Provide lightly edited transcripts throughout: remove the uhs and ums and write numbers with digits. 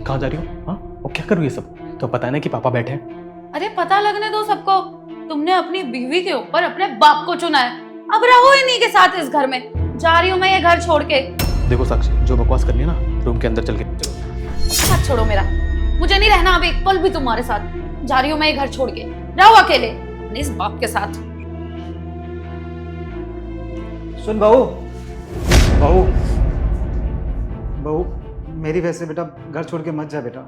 कहाँ जा रही हो? हाँ, और क्या कर रही है सब? तो पता है ना कि पापा बैठे हैं। अरे पता लगने दो सबको, तुमने अपनी बीवी के ऊपर अपने बाप को चुना है। अब रहो इन्हीं के साथ इस घर में। जा रही हूँ मैं ये घर छोड़ के। देखो साक्षी, जो बकवास करनी है ना, रूम के अंदर चल के चलो। हाथ छोड़ो मेरा, मुझे नहीं रहना अब एक पल भी तुम्हारे साथ। जा रही हूँ मैं ये घर छोड़ के, रहो अकेले अपने इस बाप के साथ। सुन बहू, बहू, बहू, मेरी वजह से बेटा घर छोड़ के मत जा बेटा।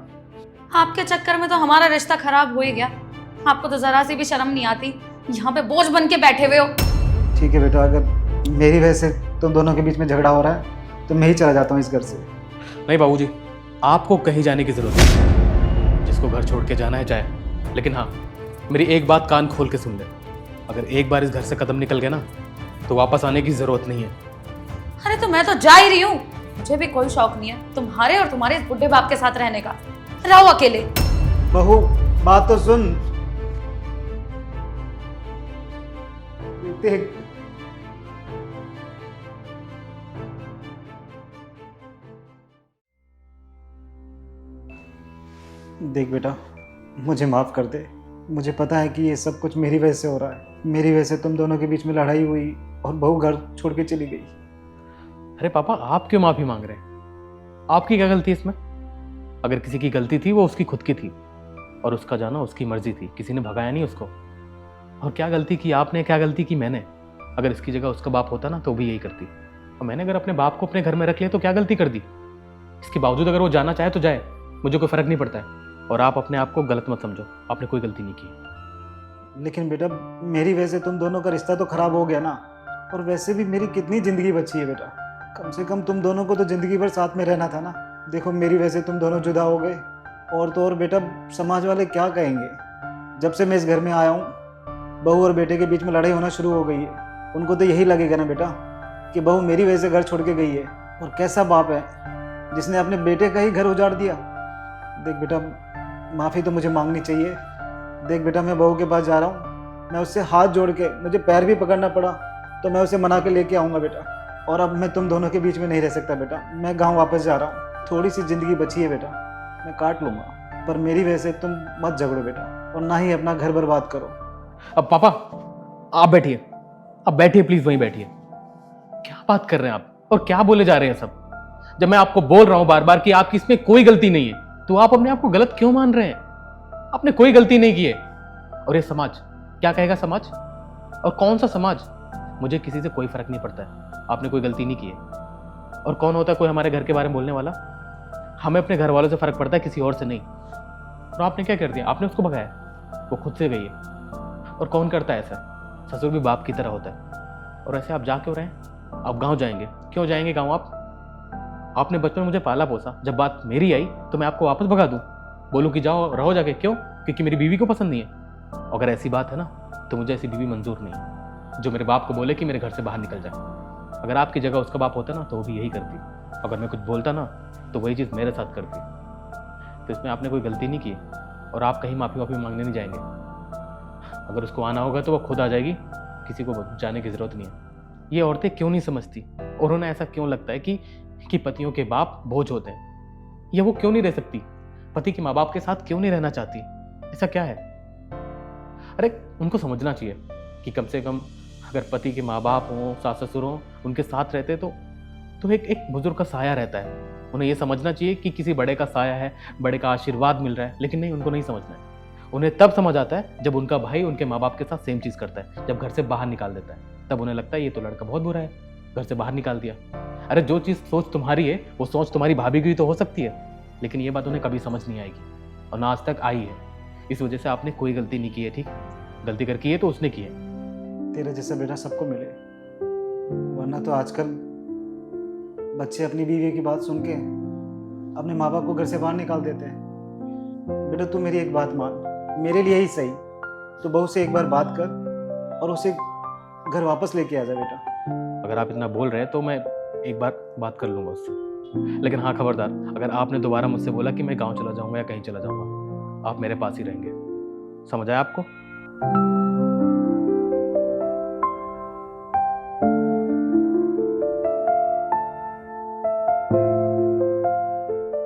आपके चक्कर में तो हमारा रिश्ता खराब हो ही गया। आपको तो जरा सी भी शर्म नहीं आती, यहाँ पे बोझ बन के बैठे हुए हो। ठीक है बेटा, अगर मेरी वजह से तुम दोनों के बीच में झगड़ा हो रहा है तो मैं ही चला जाता हूँ इस घर से। नहीं बाबूजी, आपको कहीं जाने की जरूरत नहीं। जिसको घर छोड़ के जाना है जाए, लेकिन हाँ, मेरी एक बात कान खोल के सुन ले। अगर एक बार इस घर से कदम निकल गया ना, तो वापस आने की जरूरत नहीं है। अरे तो मैं तो जा ही रही हूँ, मुझे भी कोई शौक नहीं है तुम्हारे और तुम्हारे इस बुढ़े बाप के साथ रहने का। रहो अकेले। बहू, बात तो सुन। देख, देख बेटा, मुझे माफ कर दे। मुझे पता है कि ये सब कुछ मेरी वजह से हो रहा है। मेरी वजह से तुम दोनों के बीच में लड़ाई हुई और बहू घर छोड़ के चली गई। अरे पापा, आप क्यों माफी मांग रहे हैं? आपकी क्या गलती है इसमें? अगर किसी की गलती थी वो उसकी खुद की थी, और उसका जाना उसकी मर्जी थी, किसी ने भगाया नहीं उसको। और क्या गलती की आपने, क्या गलती की मैंने? अगर इसकी जगह उसका बाप होता ना तो भी यही करती। और मैंने अगर अपने बाप को अपने घर में रख लिया तो क्या गलती कर दी? इसके बावजूद अगर वो जाना चाहे तो जाए, मुझे कोई फर्क नहीं पड़ता है। और आप अपने आप को गलत मत समझो, आपने कोई गलती नहीं की। लेकिन बेटा, मेरी वजह से तुम दोनों का रिश्ता तो खराब हो गया ना। और वैसे भी मेरी कितनी जिंदगी बची है बेटा। कम से कम तुम दोनों को तो जिंदगी भर साथ में रहना था ना। देखो, मेरी वजह से तुम दोनों जुदा हो गए। और तो और बेटा, समाज वाले क्या कहेंगे? जब से मैं इस घर में आया हूँ, बहू और बेटे के बीच में लड़ाई होना शुरू हो गई है। उनको तो यही लगेगा ना बेटा कि बहू मेरी वजह से घर छोड़ के गई है। और कैसा बाप है जिसने अपने बेटे का ही घर उजाड़ दिया। देख बेटा, माफ़ी तो मुझे मांगनी चाहिए। देख बेटा, मैं बहू के पास जा रहा हूँ। मैं उससे हाथ जोड़ के, मुझे पैर भी पकड़ना पड़ा तो मैं उसे मना के लेके आऊँगा बेटा। और अब मैं तुम दोनों के बीच में नहीं रह सकता बेटा। मैं गाँव वापस जा रहा हूँ। थोड़ी सी ज़िंदगी बची है बेटा, मैं काट लूँगा। पर मेरी वजह से तुम मत झगड़ो बेटा, और ना ही अपना घर बर्बाद करो। अब पापा, आप बैठिए, अब बैठिए प्लीज, वहीं बैठिए। क्या बात कर रहे हैं आप, और क्या बोले जा रहे हैं सब? जब मैं आपको बोल रहा हूं बार बार कि आपकी इसमें कोई गलती नहीं है, तो आप अपने आप को गलत क्यों मान रहे हैं? आपने कोई गलती नहीं की है। और ये समाज क्या कहेगा? समाज, और कौन सा समाज? मुझे किसी से कोई फर्क नहीं पड़ता है। आपने कोई गलती नहीं की है। और कौन होता है कोई हमारे घर के बारे में बोलने वाला? हमें अपने घर वालों से फर्क पड़ता है, किसी और से नहीं। और आपने क्या कर दिया? आपने उसको भगाया, वो खुद से गई है। और कौन करता है ऐसा? ससुर भी बाप की तरह होता है। और ऐसे आप जा क्यों रहे हैं? आप गांव जाएंगे? क्यों जाएंगे गांव आप? आपने बचपन में मुझे पाला पोसा, जब बात मेरी आई तो मैं आपको वापस भगा दूं, बोलूं कि जाओ रहो जाके? क्यों? क्योंकि मेरी बीवी को पसंद नहीं है। अगर ऐसी बात है ना, तो मुझे ऐसी बीवी मंजूर नहीं जो मेरे बाप को बोले कि मेरे घर से बाहर निकल जाए। अगर आपकी जगह उसका बाप होता ना तो वो भी यही करती। अगर मैं कुछ बोलता ना तो वही चीज़ मेरे साथ करती। तो इसमें आपने कोई गलती नहीं की, और आप कहीं माफ़ी वाफ़ी मांगने नहीं जाएंगे। अगर उसको आना होगा तो वो खुद आ जाएगी, किसी को जाने की ज़रूरत नहीं है। ये औरतें क्यों नहीं समझती, और उन्हें ऐसा क्यों लगता है कि पतियों के बाप बोझ होते हैं? ये वो क्यों नहीं रह सकती? पति के माँ बाप के साथ क्यों नहीं रहना चाहती? ऐसा क्या है? अरे उनको समझना चाहिए कि कम से कम अगर पति के माँ बाप हों, सास ससुर हों, उनके साथ रहते तो एक बुजुर्ग का साया रहता है। उन्हें ये समझना चाहिए कि किसी बड़े का साया है, बड़े का आशीर्वाद मिल रहा है। लेकिन नहीं, उनको नहीं समझना है। उन्हें तब समझ आता है जब उनका भाई उनके माँ बाप के साथ सेम चीज़ करता है, जब घर से बाहर निकाल देता है। तब उन्हें लगता है ये तो लड़का बहुत बुरा है, घर से बाहर निकाल दिया। अरे जो चीज़ सोच तुम्हारी है वो सोच तुम्हारी भाभी की तो हो सकती है, लेकिन ये बात उन्हें कभी समझ नहीं आएगी, और ना आज तक आई है। इस वजह से आपने कोई गलती नहीं की है, ठीक? गलती कर की है तो उसने की है। तेरे जैसा बेटा सबको मिले, वरना तो आजकल बच्चे अपनी बीवी की बात सुन के अपने माँ बाप को घर से बाहर निकाल देते हैं। बेटा तू मेरी एक बात मान, मेरे लिए ही सही, तो बहू से एक बार बात कर और उसे घर वापस लेके आ जा बेटा। अगर आप इतना बोल रहे हैं तो मैं एक बार बात कर लूँगा उससे। लेकिन हाँ, खबरदार, अगर आपने दोबारा मुझसे बोला कि मैं गाँव चला जाऊँगा या कहीं चला जाऊँगा, आप मेरे पास ही रहेंगे। समझ आया आपको?